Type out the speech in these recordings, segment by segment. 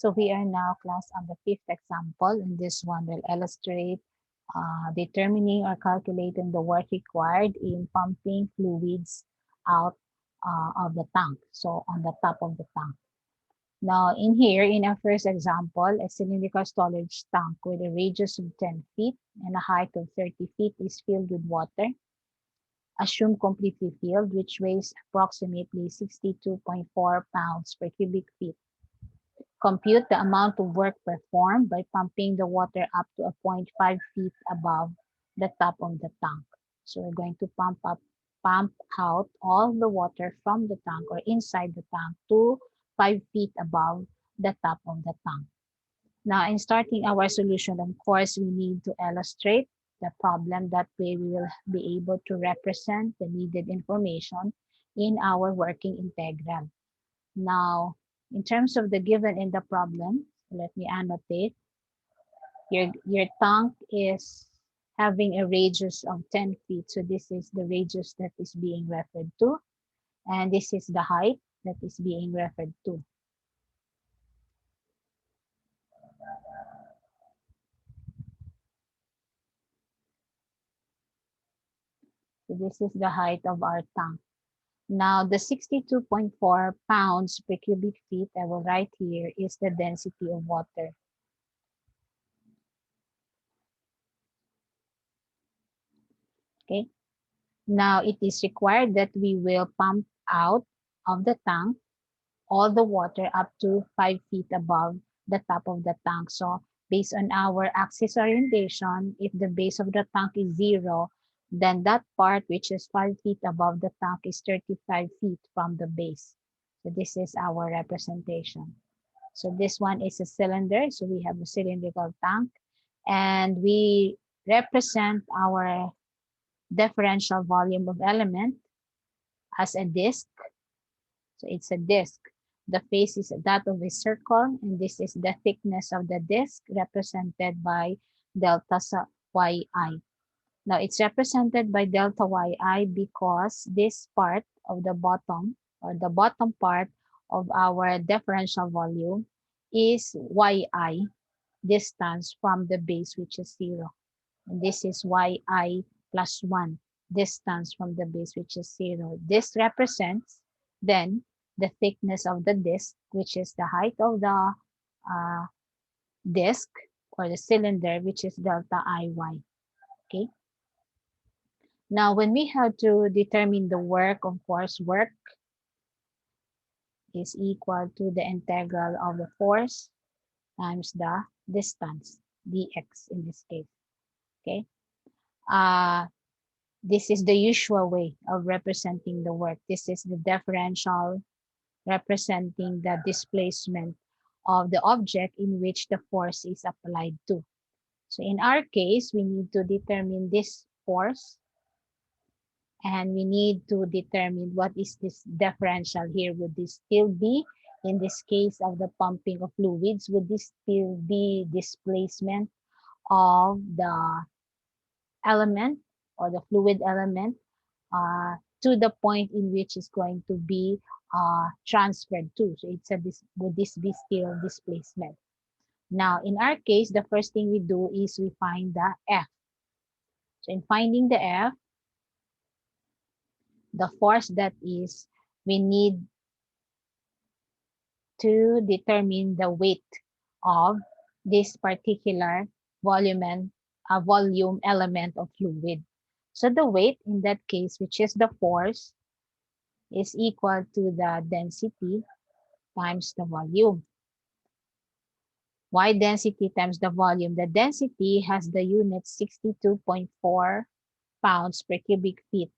So we are now class on the fifth example. In this one, we'll illustrate determining or calculating the work required in pumping fluids out of the tank. So on the top of the tank. Now in here, in our first example, a cylindrical storage tank with a radius of 10 feet and a height of 30 feet is filled with water. Assume completely filled, which weighs approximately 62.4 pounds per cubic feet. Compute the amount of work performed by pumping the water up to a point 5 feet above the top of the tank. So we're going to pump out all the water from the tank or inside the tank to 5 feet above the top of the tank. Now, in starting our solution, of course, we need to illustrate the problem. That way we will be able to represent the needed information in our working integral. Now, in terms of the given in the problem, let me annotate. Your tank is having a radius of 10 feet. So this is the radius that is being referred to. And this is the height that is being referred to. So this is the height of our tank. Now, the 62.4 pounds per cubic feet I will write here is the density of water. Okay. Now, it is required that we will pump out of the tank all the water up to 5 feet above the top of the tank. So, based on our axis orientation, if the base of the tank is 0, then that part which is 5 feet above the tank is 35 feet from the base. So, this is our representation. So, this one is a cylinder. So, we have a cylindrical tank. And we represent our differential volume of element as a disk. So it's a disk. The face is that of a circle, and this is the thickness of the disk represented by delta yi. Now it's represented by delta yi because this part of the bottom, or the bottom part of our differential volume, is yi distance from the base, which is 0. And this is yi plus 1 distance from the base, which is 0. This represents then the thickness of the disk, which is the height of the disk or the cylinder, which is delta iy. Okay. Now, when we have to determine the work, of course, work is equal to the integral of the force times the distance, dx in this case. Okay. This is the usual way of representing the work. This is the differential representing the displacement of the object in which the force is applied to. So in our case, we need to determine this force, and we need to determine what is this differential here. Would this still be, in this case of the pumping of fluids, would this still be displacement of the element or the fluid element to the point in which it's going to be transferred to. So it's would this be still displacement? Now, in our case, the first thing we do is we find the F. So in finding the F, the force that is, we need to determine the weight of this particular volume element of fluid. So the weight in that case, which is the force, is equal to the density times the volume. Why density times the volume? The density has the unit 62.4 pounds per cubic feet.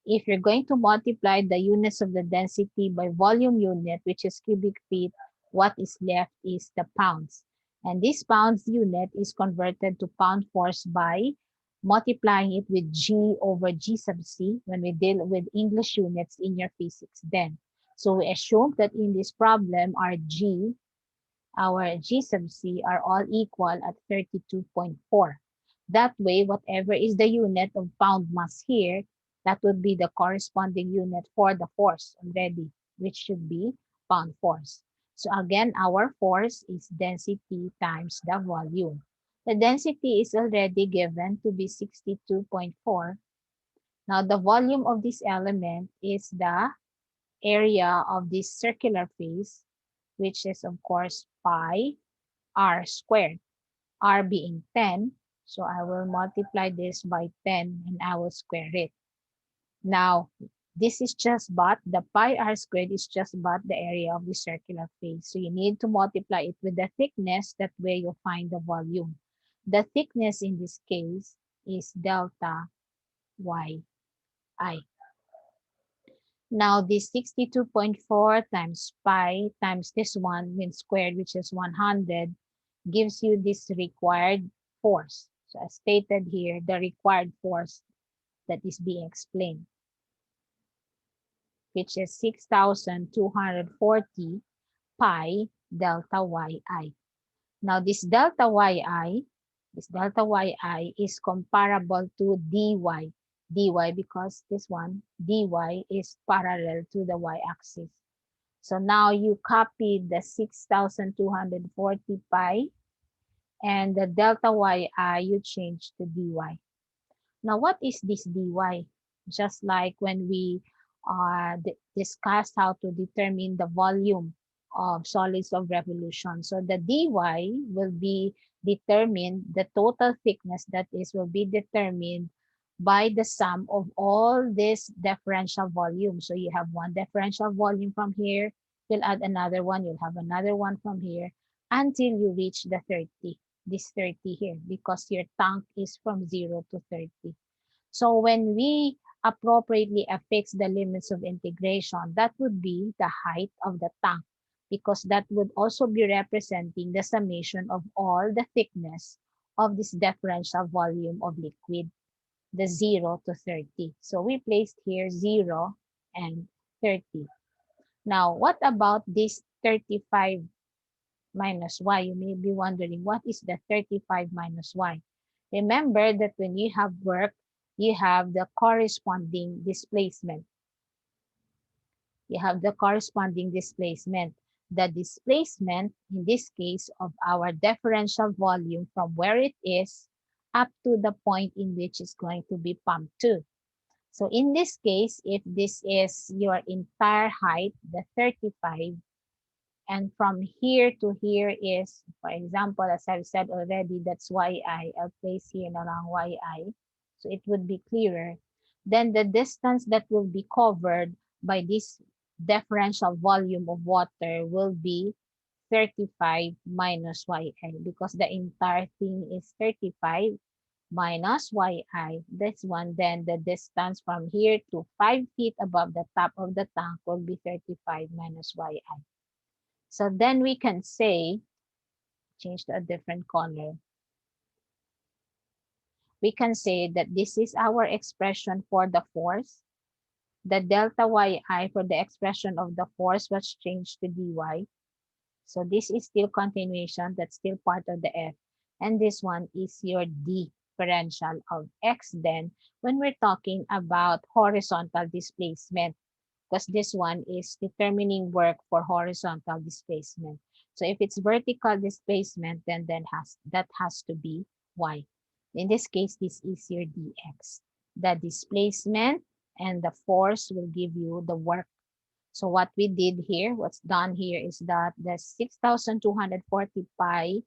If you're going to multiply the units of the density by volume unit, which is cubic feet, what is left is the pounds. And this pounds unit is converted to pound force by multiplying it with G over G sub C when we deal with English units in your physics then. So we assume that in this problem, our G sub C are all equal at 32.4. That way, whatever is the unit of pound mass here, that would be the corresponding unit for the force already, which should be pound force. So again, our force is density times the volume. The density is already given to be 62.4. Now the volume of this element is the area of this circular face, which is of course pi r squared, r being 10. So I will multiply this by 10 and I will square it. Now, this is just but the pi r squared is just but the area of the circular face. So you need to multiply it with the thickness. That way you'll find the volume. The thickness in this case is delta yi. Now this 62.4 times pi times this one when squared, which is 100, gives you this required force. So as stated here, the required force that is being explained, which is 6,240 pi delta yi. Now this delta yi is comparable to dy. dy because this one, dy is parallel to the y-axis. So now you copy the 6,240 pi and the delta yi you change to dy. Now, what is this dy? Just like when we discussed how to determine the volume of solids of revolution. So the dy will be determined, the total thickness that is will be determined by the sum of all this differential volume. So you have one differential volume from here, you'll add another one, you'll have another one from here until you reach the 30, this 30 here, because your tank is from 0 to 30. So when we appropriately affix the limits of integration, that would be the height of the tank, because that would also be representing the summation of all the thickness of this differential volume of liquid, the 0 to 30. So we placed here 0 and 30. Now, what about this 35 minus y? You may be wondering, what is the 35 minus y? Remember that when you have work, you have the corresponding displacement. You have the corresponding displacement. The displacement, in this case, of our differential volume from where it is up to the point in which it's going to be pumped to. So in this case, if this is your entire height, the 35, and from here to here is, for example, as I've said already, that's yi. I'll place here na lang yi. So it would be clearer. Then the distance that will be covered by this differential volume of water will be 35 minus yi, because the entire thing is 35 minus yi. This one, then the distance from here to 5 feet above the top of the tank will be 35 minus yi. So then we can say, change to a different color. We can say that this is our expression for the force. The delta yi for the expression of the force was changed to dy. So this is still continuation, that's still part of the F. And this one is your differential of x then when we're talking about horizontal displacement, because this one is determining work for horizontal displacement. So if it's vertical displacement, then that has to be y. In this case, this is your dx. The displacement and the force will give you the work. So what we did here, what's done here is that the 6,240 pi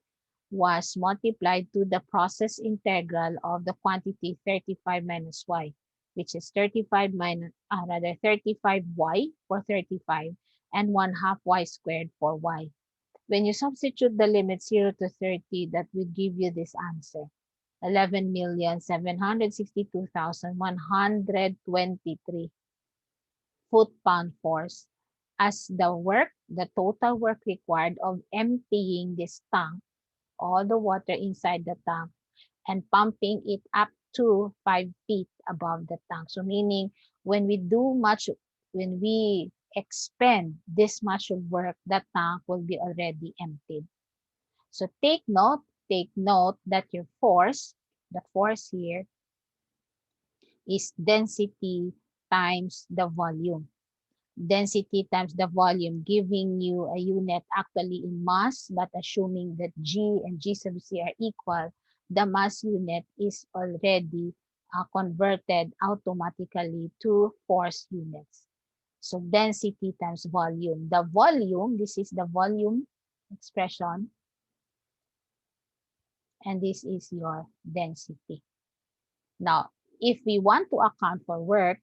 was multiplied to the process integral of the quantity 35 minus y, which is 35 minus, 35y for 35 and 1/2 y squared for y. When you substitute the limit 0 to 30, that will give you this answer, 11,762,123 foot-pound force as the total work required of emptying this tank, all the water inside the tank, and pumping it up to 5 feet above the tank. So meaning when we expend this much of work, the tank will be already emptied. So take note that your force, the force here, is density times the volume. density times the volume, giving you a unit actually in mass, but assuming that G and G sub C are equal, the mass unit is already converted automatically to force units. So density times volume. The volume, this is the volume expression, and this is your density. Now, if we want to account for work,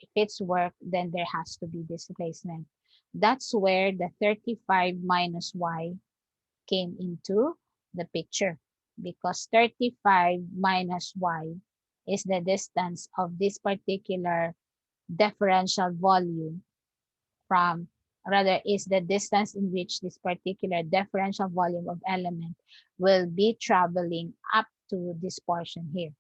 if it's work, then there has to be displacement. That's where the 35 minus y came into the picture, because 35 minus y is the distance of this particular differential volume from, rather is the distance in which this particular differential volume of element will be traveling up to this portion here,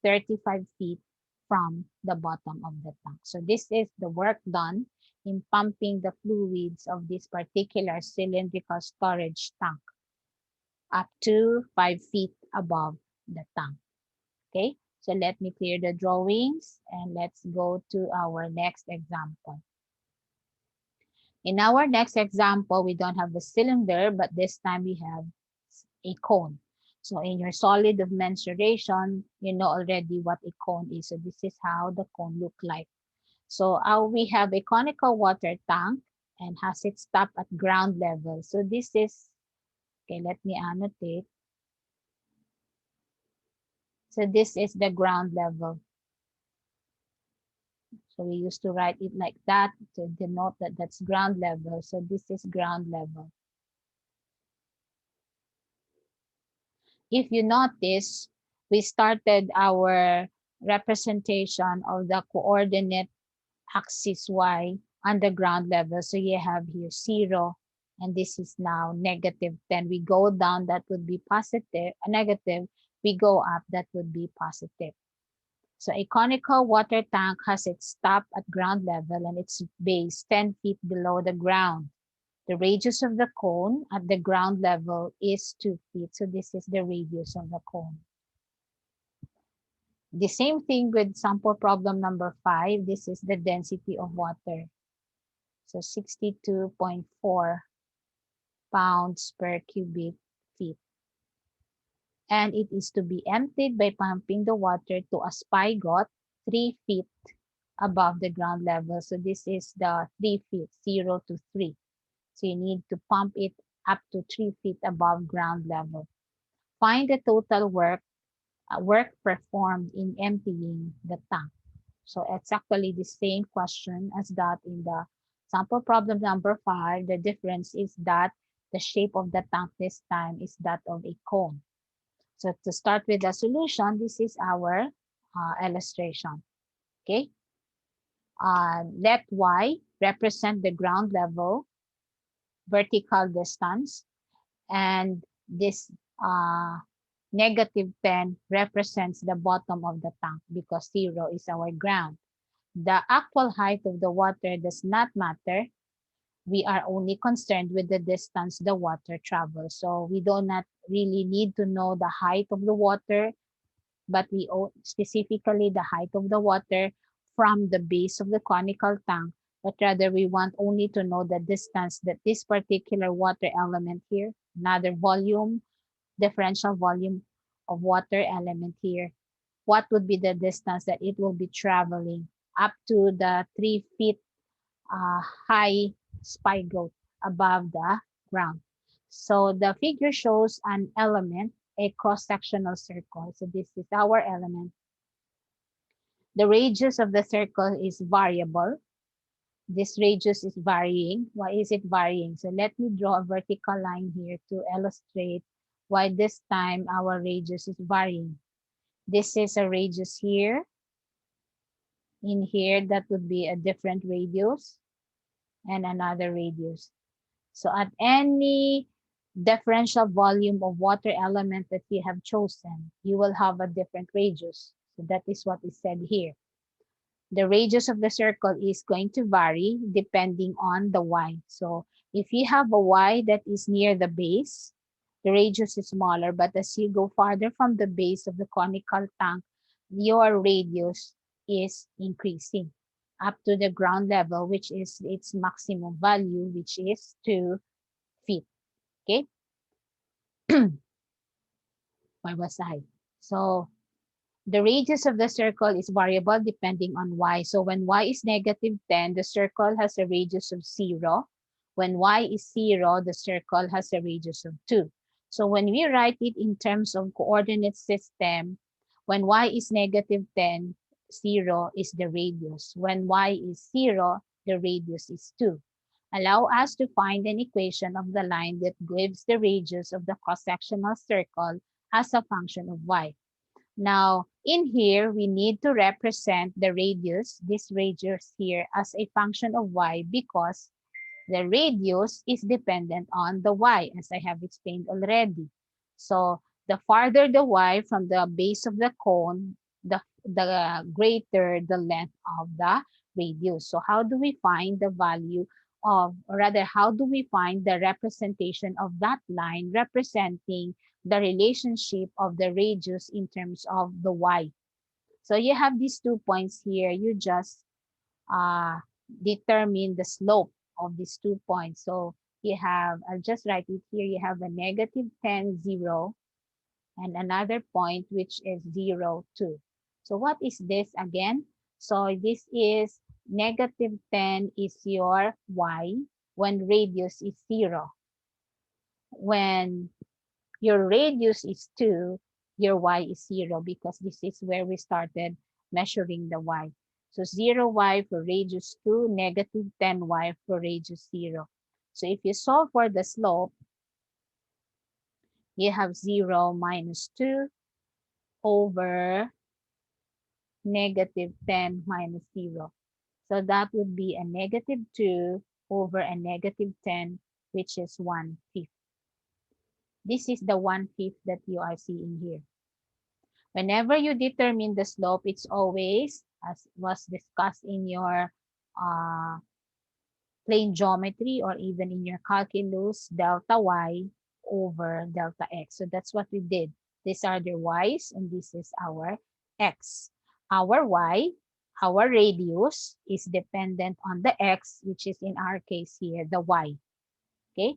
35 feet from the bottom of the tank. So this is the work done in pumping the fluids of this particular cylindrical storage tank up to 5 feet above the tank. Okay, so let me clear the drawings and let's go to our next example. In our next example, we don't have the cylinder, but this time we have a cone. So in your solid of mensuration, you know already what a cone is. So this is how the cone look like. So we have a conical water tank and has it stopped at ground level. So this is, okay, let me annotate. So this is the ground level. So we used to write it like that to denote that that's ground level. So this is ground level. If you notice, we started our representation of the coordinate axis y on the ground level. So you have here 0, and this is now -10. We go down, that would be positive, negative. We go up, that would be positive. So a conical water tank has its top at ground level and its base 10 feet below the ground. The radius of the cone at the ground level is 2 feet. So this is the radius of the cone. The same thing with sample problem number 5. This is the density of water. So 62.4 pounds per cubic feet. And it is to be emptied by pumping the water to a spigot 3 feet above the ground level. So this is the 3 feet, 0 to 3. So you need to pump it up to 3 feet above ground level. Find the total work performed in emptying the tank. So it's actually the same question as that in the sample problem number 5. The difference is that the shape of the tank this time is that of a cone. So to start with the solution, this is our illustration. Okay. Let y represent the ground level vertical distance, and this -10 represents the bottom of the tank because 0 is our ground. The actual height of the water does not matter. We are only concerned with the distance the water travels. So we do not really need to know the height of the water, but we specifically the height of the water from the base of the conical tank, but rather we want only to know the distance that this particular water element here, another volume, differential volume of water element here, what would be the distance that it will be traveling up to the 3 feet high spigot above the ground. So the figure shows an element, a cross-sectional circle. So this is our element. The radius of the circle is variable. This radius is varying. Why is it varying? So let me draw a vertical line here to illustrate why this time our radius is varying. This is a radius here. In here, that would be a different radius and another radius. So at any differential volume of water element that you have chosen, you will have a different radius. So that is what is said here. The radius of the circle is going to vary depending on the y. So if you have a y that is near the base, the radius is smaller, but as you go farther from the base of the conical tank, your radius is increasing. up to the ground level, which is its maximum value, which is 2 feet. Okay, where was I? So the radius of the circle is variable depending on y. So when y is negative 10, the circle has a radius of 0. When y is 0, the circle has a radius of 2. So when we write it in terms of coordinate system, when y is negative 10, 0 is the radius. When y is 0, the radius is 2. Allow us to find an equation of the line that gives the radius of the cross-sectional circle as a function of y. Now, in here, we need to represent the radius, this radius here, as a function of y because the radius is dependent on the y, as I have explained already. So, the farther the y from the base of the cone, the greater the length of the radius. So, how do we find the value of, or rather, how do we find the representation of that line representing the relationship of the radius in terms of the y? So, you have these 2 points here. You just uh, determine the slope of these 2 points. So you have, I'll just write it here, you have a negative 10, 0, and another point which is 0, 2. So what is this again? So this is negative 10 is your y when radius is 0. When your radius is 2, your y is 0 because this is where we started measuring the y. So 0y for radius 2, negative 10y for radius 0. So if you solve for the slope, you have 0 minus 2 over negative 10 minus 0. So that would be a negative 2 over a negative 10, which is 1/5. This is the 1/5 that you are seeing here. Whenever you determine the slope, it's always, as was discussed in your uh, plane geometry or even in your calculus, delta y over delta x. So that's what we did. These are the y's and this is our x. Our y, our radius is dependent on the x, which is in our case here, the y. Okay?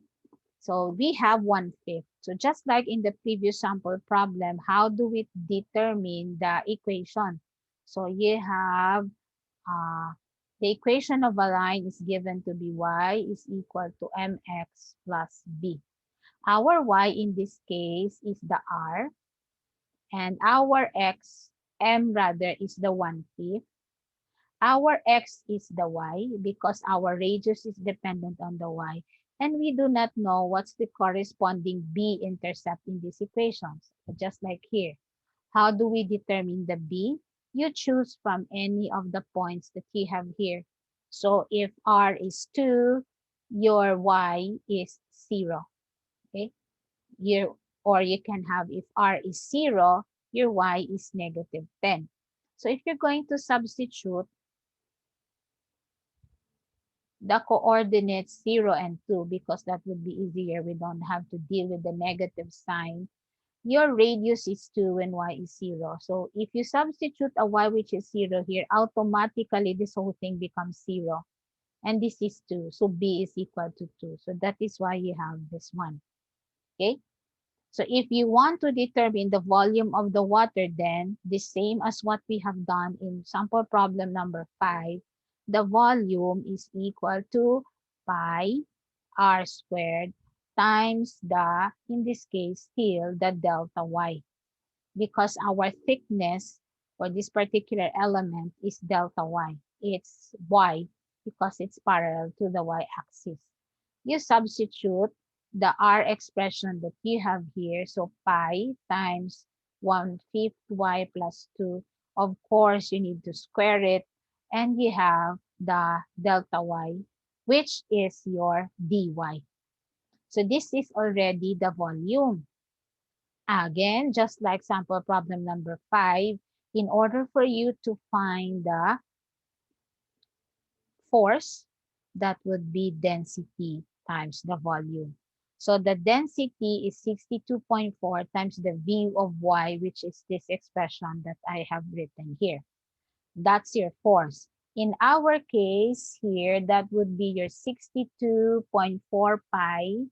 So we have 1/5. So just like in the previous sample problem, how do we determine the equation? So you have the equation of a line is given to be y is equal to mx plus b. Our y in this case is the r, and our x, m rather, is the 1/5. Our x is the y because our radius is dependent on the y. And we do not know what's the corresponding b-intercept in these equations. Just like here. How do we determine the b? You choose from any of the points that you have here. So if r is 2, your y is 0. Okay? Or you can have, if r is 0, your y is negative 10. So if you're going to substitute the coordinates 0 and 2, because that would be easier. We don't have to deal with the negative sign. Your radius is 2 and y is 0. So if you substitute a y which is 0 here, automatically this whole thing becomes 0. And this is 2. So b is equal to 2. So that is why you have this one. Okay? So if you want to determine the volume of the water, then the same as what we have done in sample problem number 5, the volume is equal to pi r squared times the, in this case, still the delta y. Because our thickness for this particular element is delta y. It's y because it's parallel to the y-axis. You substitute the r expression that you have here. So pi times 1/5 y plus 2. Of course, you need to square it. And you have the delta y, which is your dy. So this is already the volume. Again, just like sample problem number 5, in order for you to find the force, that would be density times the volume. So the density is 62.4 times the V of Y, which is this expression that I have written here. That's your force. In our case here, that would be your 62.4 pi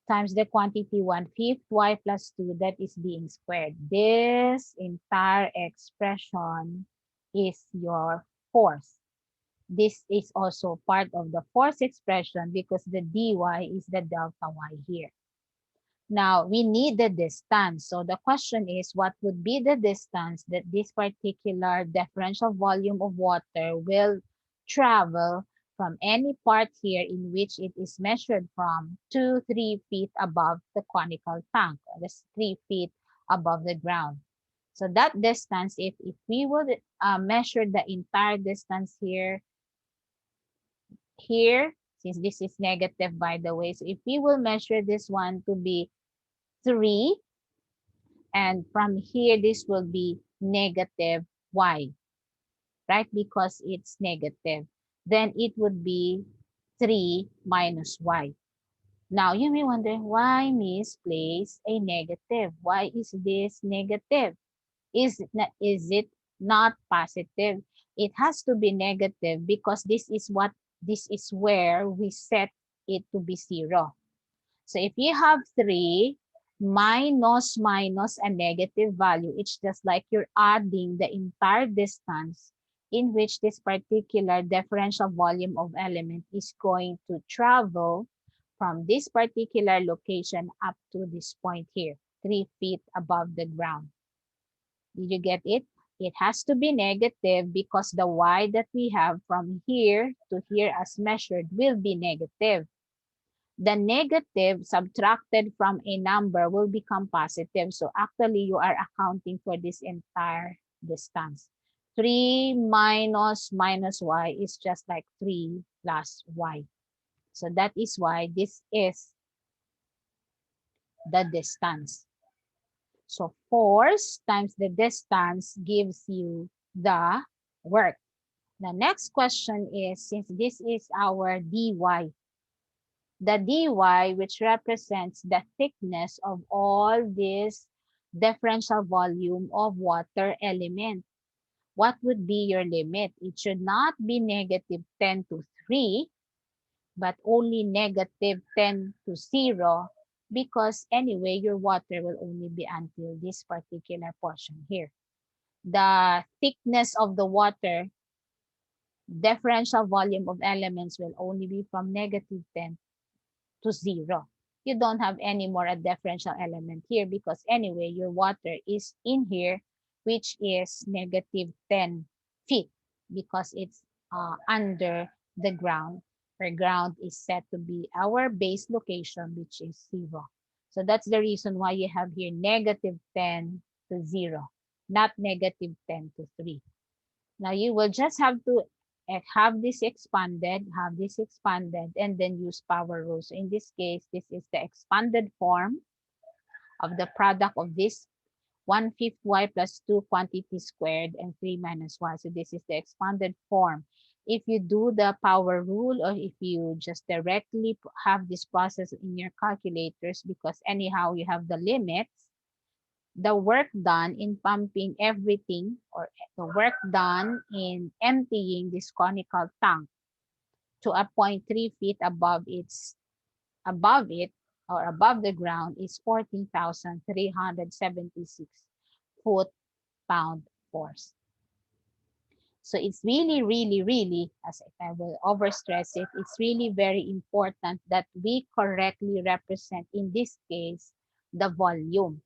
times the quantity 1/5 y plus 2 that is being squared. This entire expression is your force. This is also part of the force expression because the dy is the delta y here. Now, we need the distance. So the question is, what would be the distance that this particular differential volume of water will travel from any part here in which it is measured from to 3 feet above the conical tank, or that's 3 feet above the ground. So that distance, if we would measure the entire distance here, since this is negative by the way, so if we will measure this one to be 3, and from here this will be negative y, right? Because it's negative. Then it would be 3 minus y. Now you may wonder, why misplace a negative? Why is this negative? Is it not positive? It has to be negative because this is where we set it to be 0. So if you have 3 minus a negative value, it's just like you're adding the entire distance in which this particular differential volume of element is going to travel from this particular location up to this point here, 3 feet above the ground. Did you get it? It has to be negative because the y that we have from here to here as measured will be negative. The negative subtracted from a number will become positive. So actually, you are accounting for this entire distance. 3 minus y is just like 3 plus y. So that is why this is the distance. So force times the distance gives you the work. The next question is, since this is our dy, the dy, which represents the thickness of all this differential volume of water element, what would be your limit? It should not be negative 10 to 3, but only negative 10 to 0, because anyway, your water will only be until this particular portion here. The thickness of the water, differential volume of elements will only be from negative 10 to 0. You don't have any more a differential element here because anyway, your water is in here, which is negative 10 feet because it's under the ground, where ground is set to be our base location, which is 0. So that's the reason why you have here negative 10 to 0, not negative 10 to 3. Now you will just have to have this expanded, and then use power rule. So in this case, this is the expanded form of the product of this 1/5 y plus 2 quantity squared and 3 minus y. So this is the expanded form. If you do the power rule, or if you just directly have this process in your calculators, because anyhow you have the limits, the work done in pumping everything, or the work done in emptying this conical tank to a point 3 feet above it, or above the ground, is 14,376 foot-pound force. So it's really, as I will overstress it, it's really very important that we correctly represent, in this case, the volume.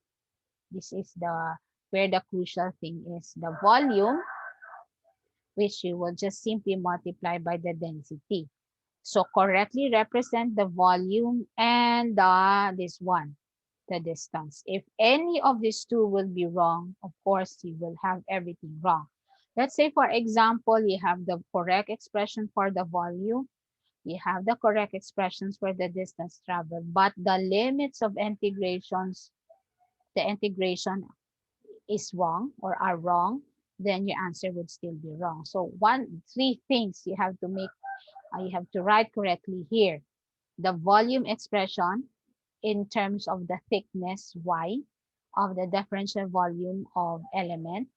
This is where the crucial thing is. The volume, which you will just simply multiply by the density. So correctly represent the volume and this one, the distance. If any of these two will be wrong, of course, you will have everything wrong. Let's say, for example, you have the correct expression for the volume, you have the correct expressions for the distance traveled, but the limits of integrations, the integration is wrong or are wrong, then your answer would still be wrong. So three things you have to make, you have to write correctly here. The volume expression in terms of the thickness y of the differential volume of element,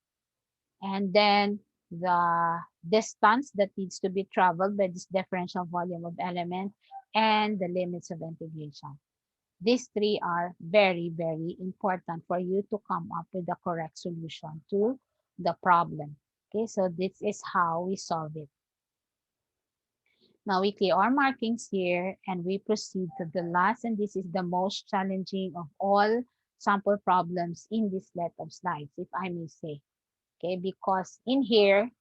and then the distance that needs to be traveled by this differential volume of element, and the limits of integration. These three are very, very important for you to come up with the correct solution to the problem. Okay, so this is how we solve it. Now we clear our markings here and we proceed to the last, and this is the most challenging of all sample problems in this set of slides, if I may say. Okay, because in here,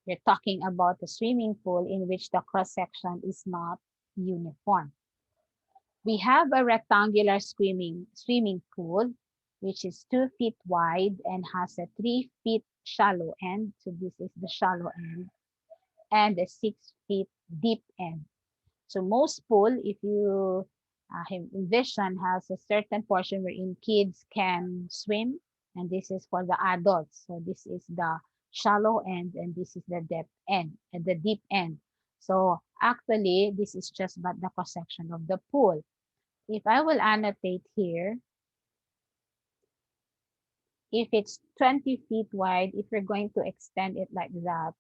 we're talking about a swimming pool in which the cross-section is not uniform. We have a rectangular swimming pool, which is 2 feet wide and has a 3 feet shallow end. So this is the shallow end, and a 6 feet deep end. So most pool, if you envision, has a certain portion wherein kids can swim, and this is for the adults. So this is the shallow end, and this is the depth end, and the deep end. So actually, this is just but the cross section of the pool. If I will annotate here, if it's 20 feet wide, if you're going to extend it like that,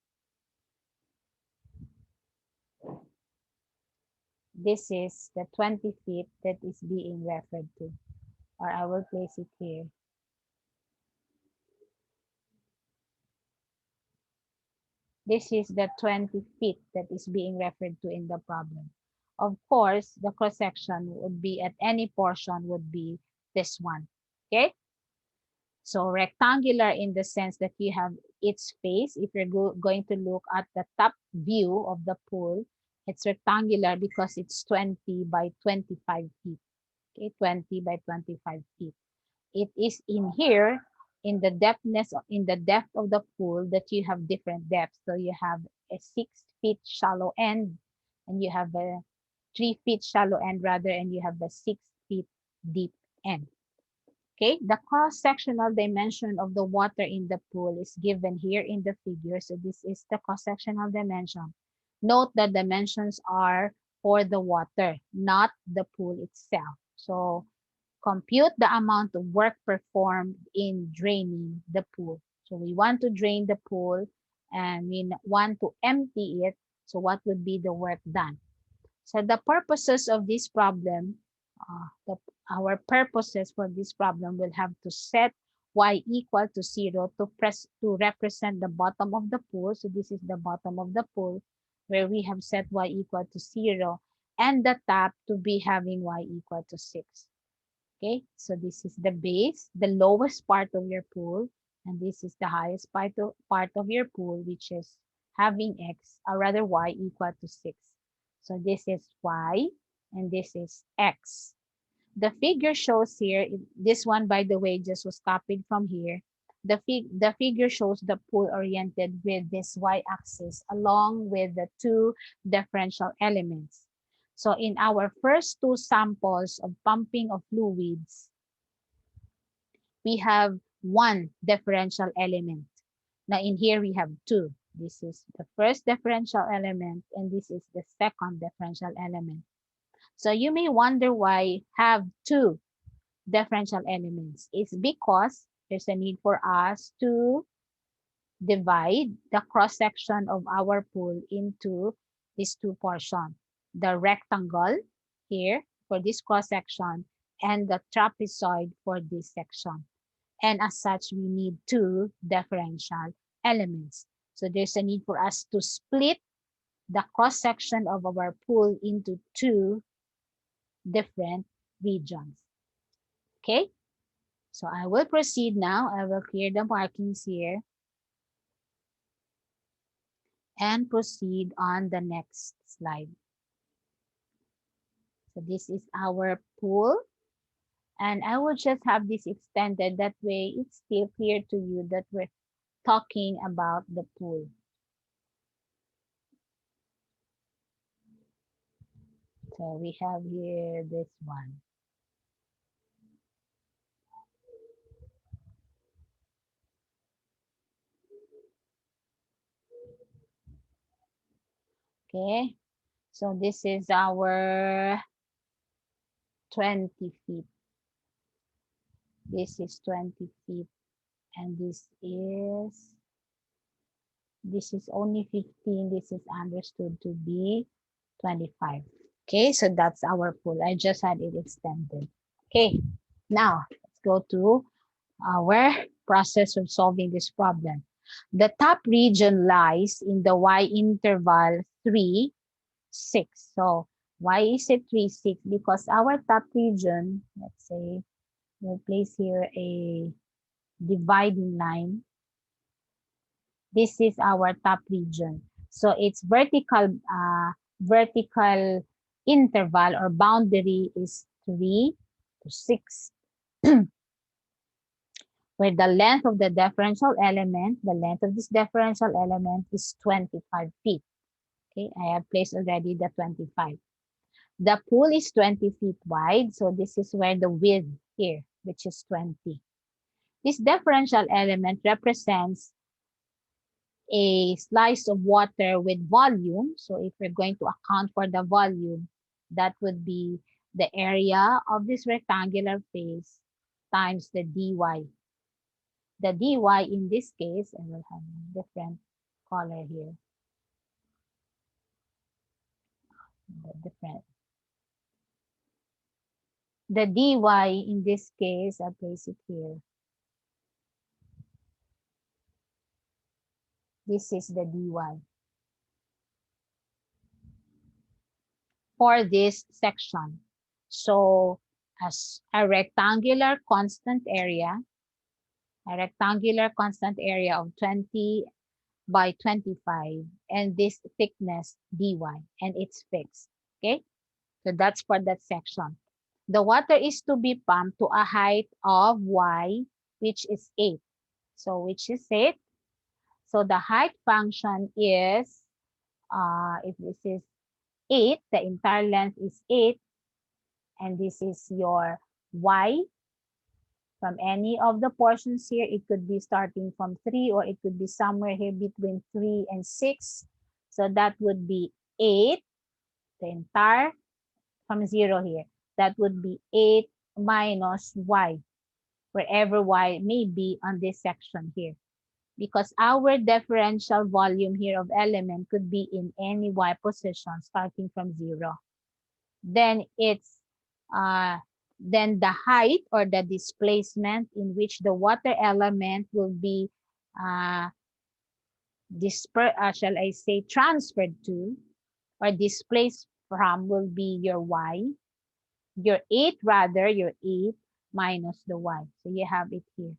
this is the 20 feet that is being referred to, or I will place it here. This is the 20 feet that is being referred to in the problem. Of course, the cross-section would be at any portion would be this one. Okay? So rectangular in the sense that you have its face. If you're going to look at the top view of the pool, it's rectangular because it's 20 by 25 feet. Okay, 20 by 25 feet. It is in here in the depth of the pool that you have different depths. So you have a 6 feet shallow end, and you have a 3 feet shallow end rather, and you have a 6 feet deep end. Okay, the cross-sectional dimension of the water in the pool is given here in the figure. So this is the cross-sectional dimension. Note the dimensions are for the water, not the pool itself. So compute the amount of work performed in draining the pool. So we want to drain the pool and we want to empty it. So what would be the work done? So the purposes of this problem, our purposes for this problem will have to set y equal to 0 to represent the bottom of the pool. So this is the bottom of the pool where we have set y equal to 0, and the top to be having y equal to 6. Okay, so this is the base, the lowest part of your pool, and this is the highest part of your pool, which is having x, or rather y equal to 6. So this is y, and this is x. The figure shows here, this one, by the way, just was copied from here. The figure shows the pool oriented with this y-axis along with the two differential elements. So in our first two samples of pumping of fluids, we have one differential element. Now in here we have two. This is the first differential element, and this is the second differential element. So you may wonder why have two differential elements. It's because there's a need for us to divide the cross-section of our pool into these two portions. The rectangle here for this cross-section and the trapezoid for this section. And as such, we need two differential elements. So there's a need for us to split the cross-section of our pool into two different regions. Okay, so I will proceed now. I will clear the markings here and proceed on the next slide. So this is our pool, and I will just have this extended. That way it's still clear to you that we're talking about the pool. So we have here this one. Okay, so this is our 20 feet. This is 20 feet, and this is This is only 15. This is understood to be 25. Okay, so that's our pool. I just had it extended. Okay, now let's go to our process of solving this problem. The top region lies in the y interval 3, 6. So why is it 3, 6? Because our top region, let's say, we'll place here a dividing line. This is our top region. So its vertical interval or boundary is 3 to 6, where the length of the differential element, the length of this differential element is 25 feet. Okay, I have placed already the 25. The pool is 20 feet wide, so this is where the width here, which is 20. This differential element represents a slice of water with volume. So if we're going to account for the volume, that would be the area of this rectangular face times the dy. The dy in this case, I will have a different color here. The dy in this case, I'll place it here. This is the dy for this section. So as a rectangular constant area of 20 by 25, and this thickness dy, and it's fixed. Okay, so that's for that section. The water is to be pumped to a height of y, which is 8. So which is 8. So the height function is, if this is 8, the entire length is 8, and this is your y. From any of the portions here, it could be starting from 3, or it could be somewhere here between 3 and 6. So that would be 8, the entire, from 0 here. That would be 8 minus y, wherever y may be on this section here. Because our differential volume here of element could be in any y position starting from 0. Then it's then the height or the displacement in which the water element will be shall I say transferred to or displaced from will be your y, your 8 minus the y. So you have it here.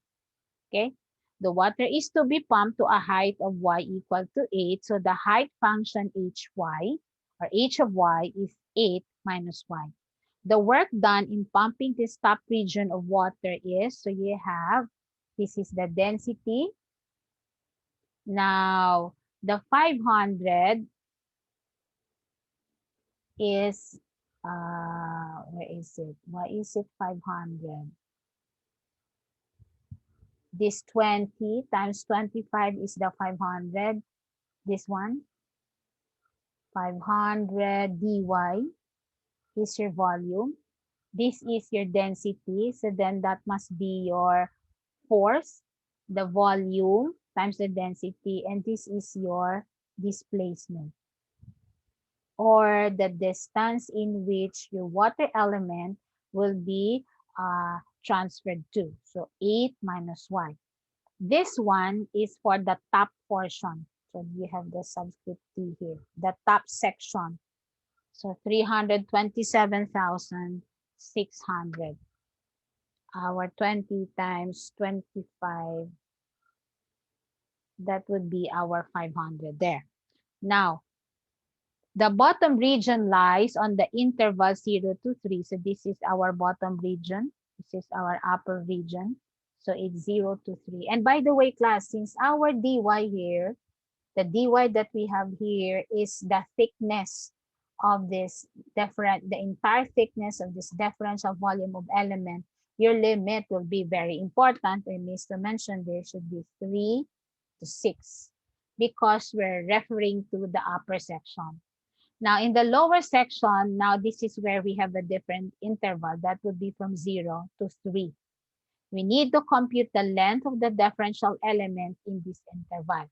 Okay, the water is to be pumped to a height of y equal to 8. So the height function hy or h of y is 8 minus y. The work done in pumping this top region of water is, so you have, this is the density. Now, the 500 is, where is it? Why is it 500? This 20 times 25 is the 500. This one, 500 dy is your volume. This is your density. So then that must be your force, the volume times the density, and this is your displacement or the distance in which your water element will be transferred to. So 8 minus y. This one is for the top portion. So you have the subscript T here, the top section. So 327,600. Our 20 times 25, that would be our 500 there. Now, the bottom region lies on the interval 0 to 3. So this is our bottom region. This is our upper region. So it's 0 to 3. And by the way, class, since our dy here, the dy that we have here is the thickness of this the entire thickness of this differential volume of element, your limit will be very important. I missed to mention there should be 3 to 6 because we're referring to the upper section. Now in the lower section, now this is where we have a different interval. That would be from 0 to 3. We need to compute the length of the differential element in this interval.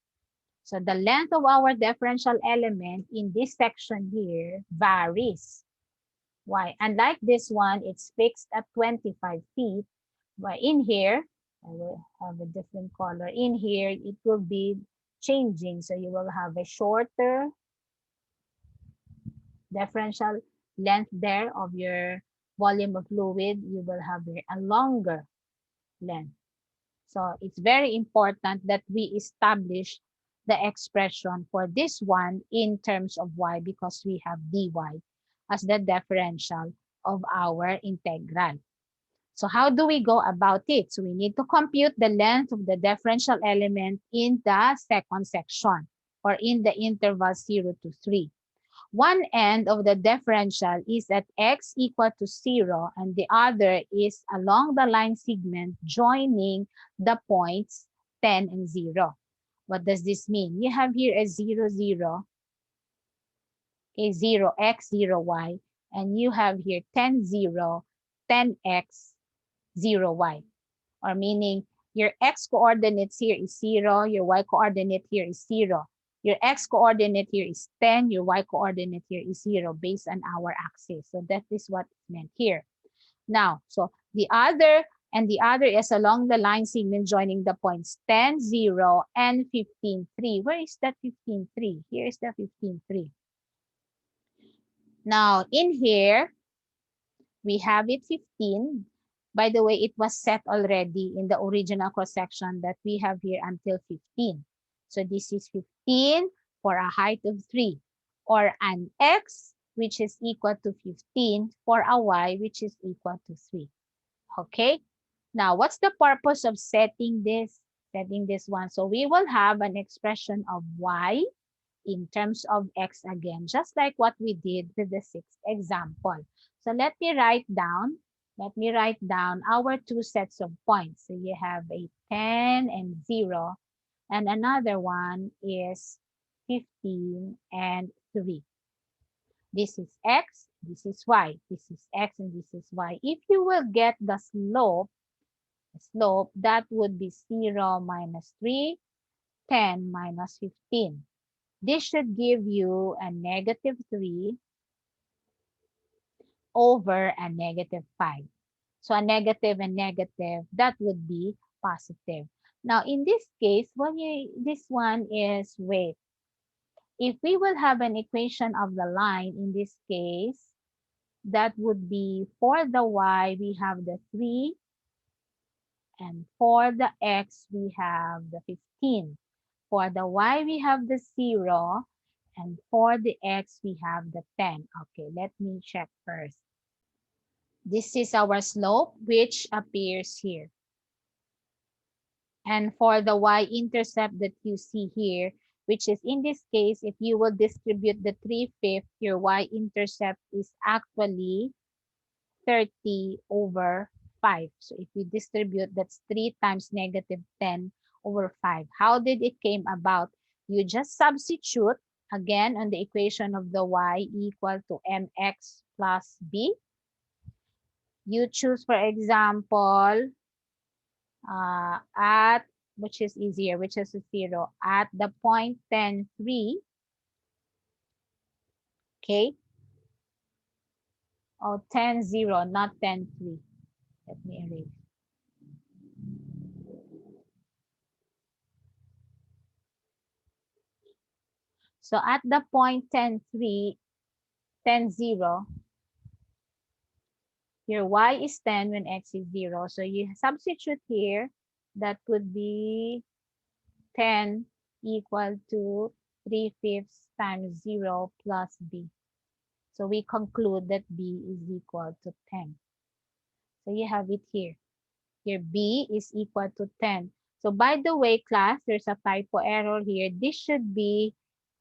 So the length of our differential element in this section here varies. Why? Unlike this one, it's fixed at 25 feet. But in here, I will have a different color. In here, it will be changing. So you will have a shorter differential length there of your volume of fluid. You will have a longer length. So it's very important that we establish the expression for this one in terms of y because we have dy as the differential of our integral. So how do we go about it? So we need to compute the length of the differential element in the second section or in the interval 0 to 3. One end of the differential is at x equal to 0 and the other is along the line segment joining the points 10 and 0. What does this mean? You have here a 0, 0, a 0, x, 0, y, and you have here 10, 0, 10x, 0, y. Or meaning your x coordinates here is 0, your y coordinate here is 0. Your x coordinate here is 10, your y coordinate here is 0 based on our axis. So that is what is meant here. Now, so the other is along the line segment joining the points 10, 0, and 15, 3. Where is that 15, 3? Here is the 15, 3. Now, in here, we have it 15. By the way, it was set already in the original cross-section that we have here until 15. So this is 15 for a height of 3, or an x, which is equal to 15, for a y, which is equal to 3. Okay? Now, what's the purpose of setting this one? So we will have an expression of y in terms of x again, just like what we did with the sixth example. So let me write down our two sets of points. So you have a 10 and 0, and another one is 15 and 3. This is x, this is y, this is x, and this is y. If you will get the slope, that would be 0 minus 3, 10 minus 15. This should give you a negative 3 over a negative 5. So a negative and negative, that would be positive. Now, in this case, this one is weight. If we will have an equation of the line, in this case, that would be for the y, we have the 3, and for the x, we have the 15. For the y, we have the 0, and for the x, we have the 10. Okay, let me check first. This is our slope, which appears here. And for the y-intercept that you see here, which is in this case, if you will distribute the 3/5, your y-intercept is actually 30 over 5. So if you distribute, that's 3 times negative 10 over 5. How did it came about? You just substitute again on the equation of the y equal to mx plus b. You choose, for example, at, which is easier, which is a 0, at the point 10, 3, okay? Oh, 10, 0, not 10, 3. Let me erase. So at the point 10, 3, 10, 0, your y is 10 when x is 0. So you substitute here, that would be 10 equal to 3/5 times 0 plus b. So we conclude that b is equal to 10. So you have it here. Here b is equal to 10. So by the way, class, there's a typo error here. This should be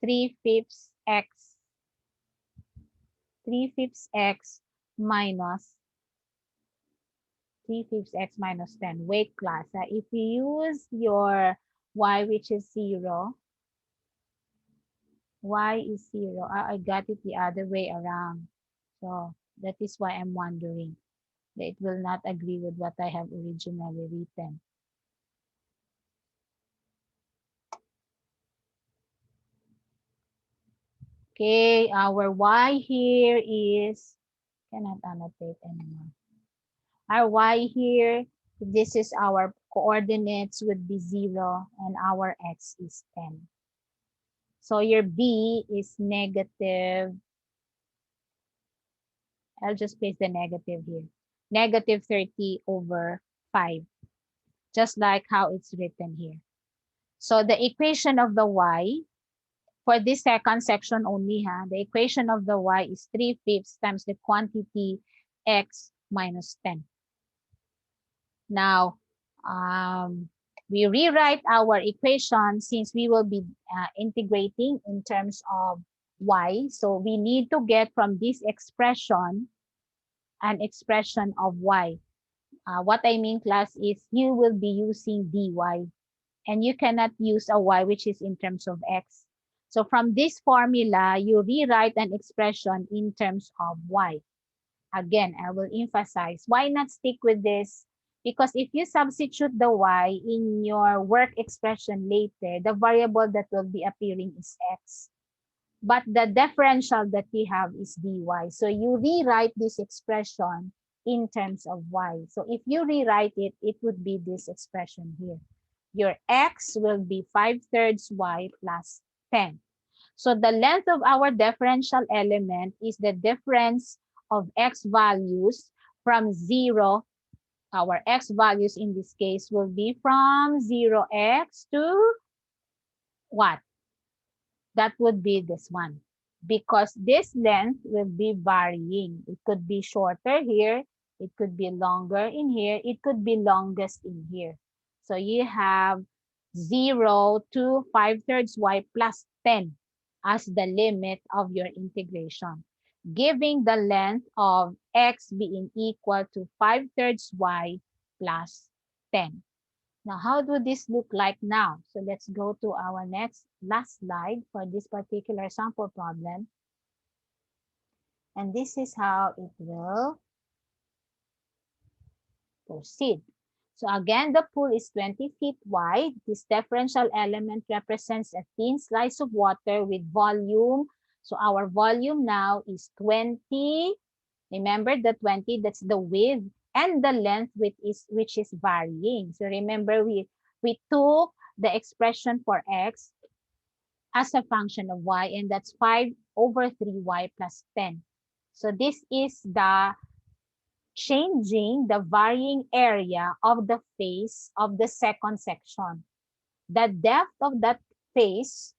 3/5 x. 3/5 x minus 3/5 x minus 10. Wait, class. If you use your y, which is 0, y is 0. I got it the other way around. So that is why I'm wondering. That it will not agree with what I have originally written. Okay, our y here is, cannot annotate anymore. Our y here, this is our coordinates would be 0 and our x is 10. So your b is negative, I'll just place the negative here, negative 30 over 5, just like how it's written here. So the equation of the y, for this second section only, the equation of the y is 3/5 times the quantity x minus 10. Now, we rewrite our equation since we will be integrating in terms of y. So we need to get from this expression an expression of y. What I mean, class, is you will be using dy, and you cannot use a y which is in terms of x. So from this formula, you rewrite an expression in terms of y. Again, I will emphasize, why not stick with this? Because if you substitute the y in your work expression later, the variable that will be appearing is x. But the differential that we have is dy. So you rewrite this expression in terms of y. So if you rewrite it, it would be this expression here. Your x will be 5/3 y plus 10. So the length of our differential element is the difference of x values from 0. Our x values in this case will be from 0x to what? That would be this one. Because this length will be varying. It could be shorter here. It could be longer in here. It could be longest in here. So you have 0 to 5/3 y plus 10 as the limit of your integration, giving the length of x being equal to 5/3 y plus 10. Now, how do this look like now? So let's go to our last slide for this particular sample problem. And this is how it will proceed. So again, the pool is 20 feet wide. This differential element represents a thin slice of water with volume. So our volume now is 20. Remember the 20, that's the width, and the length which is varying. So remember, we took the expression for x as a function of y, and that's 5/3y plus 10. So this is the changing the varying area of the face of the second section. The depth of that face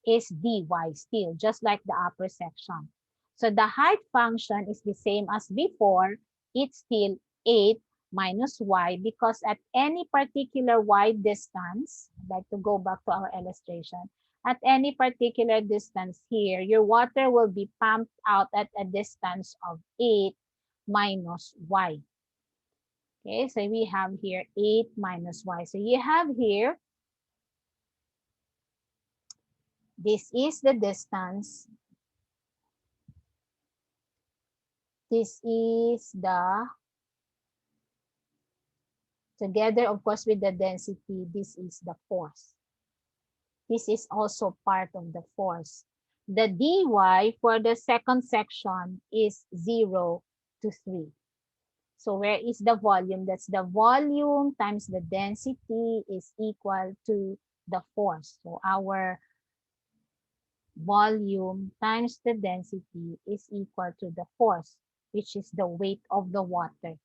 is dy still, just like the upper section. So the height function is the same as before. It's still 8 minus y, because at any particular y distance, I'd like to go back to our illustration. At any particular distance here, your water will be pumped out at a distance of 8 minus y. Okay, so we have here 8 minus y. So you have here, this is the distance. This is the, together of course with the density, this is the force. This is also part of the force. The dy for the second section is 0 to 3. So where is the volume? That's the volume times the density is equal to the force. So our volume times the density is equal to the force, which is the weight of the water.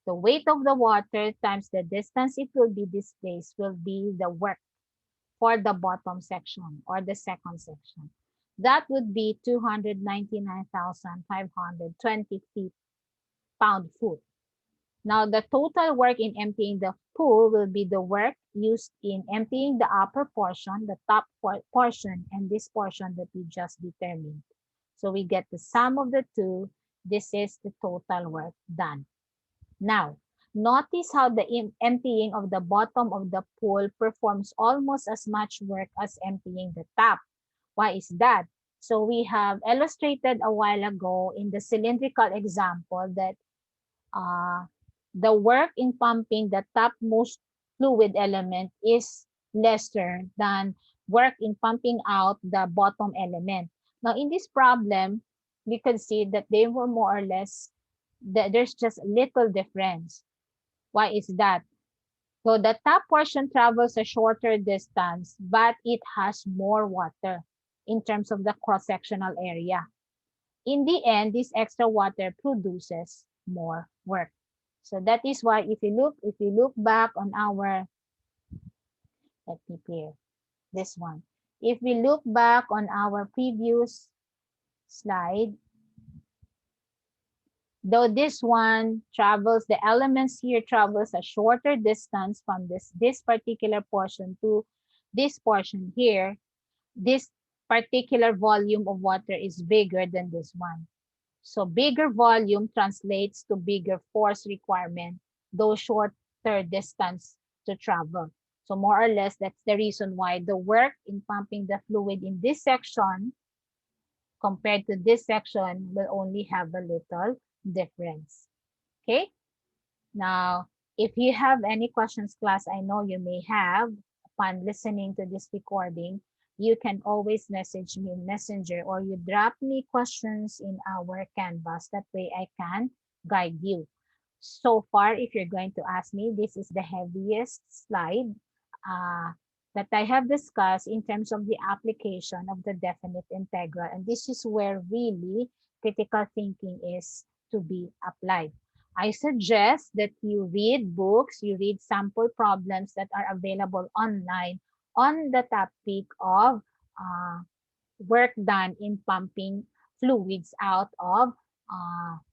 The weight of the water times the distance it will be displaced will be the work for the bottom section or the second section. That would be 299,520 feet pound-foot. Now, the total work in emptying the pool will be the work used in emptying the upper portion, the top portion, and this portion that we just determined. So we get the sum of the two. This is the total work done. Now, notice how the emptying of the bottom of the pool performs almost as much work as emptying the top. Why is that? So we have illustrated a while ago in the cylindrical example that the work in pumping the topmost fluid element is lesser than work in pumping out the bottom element. Now, in this problem, we could see that they were more or less, that there's just little difference. Why is that? So the top portion travels a shorter distance, but it has more water in terms of the cross-sectional area. In the end, this extra water produces more work. So that is why if you look back on our, let me clear this one. If we look back on our previous slide, though this one travels, the elements here travels a shorter distance from this particular portion to this portion here, this particular volume of water is bigger than this one. So bigger volume translates to bigger force requirement, though shorter distance to travel. So more or less, that's the reason why the work in pumping the fluid in this section compared to this section will only have a little difference. Okay? Now, if you have any questions, class, I know you may have upon listening to this recording, you can always message me in Messenger or you drop me questions in our Canvas. That way I can guide you. So far, if you're going to ask me, this is the heaviest slide uh, that I have discussed in terms of the application of the definite integral. And this is where really critical thinking is to be applied. I suggest that you read books, you read sample problems that are available online on the topic of uh, work done in pumping fluids out of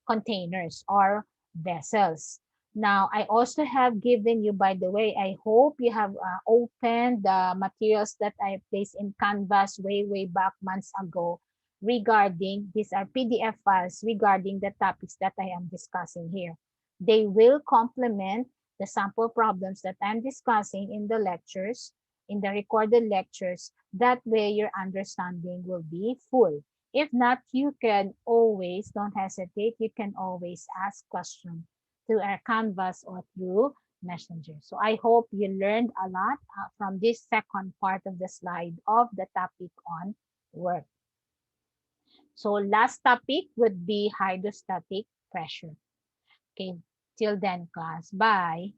containers or vessels. Now, I also have given you, by the way, I hope you have opened the materials that I placed in Canvas way back months ago regarding, these are PDF files regarding the topics that I am discussing here. They will complement the sample problems that I'm discussing in the lectures, in the recorded lectures. That way your understanding will be full. If not, you can always, don't hesitate, you can always ask questions through our Canvas or through Messenger. So I hope you learned a lot from this second part of the slide of the topic on work. So last topic would be hydrostatic pressure. Okay, till then class, bye.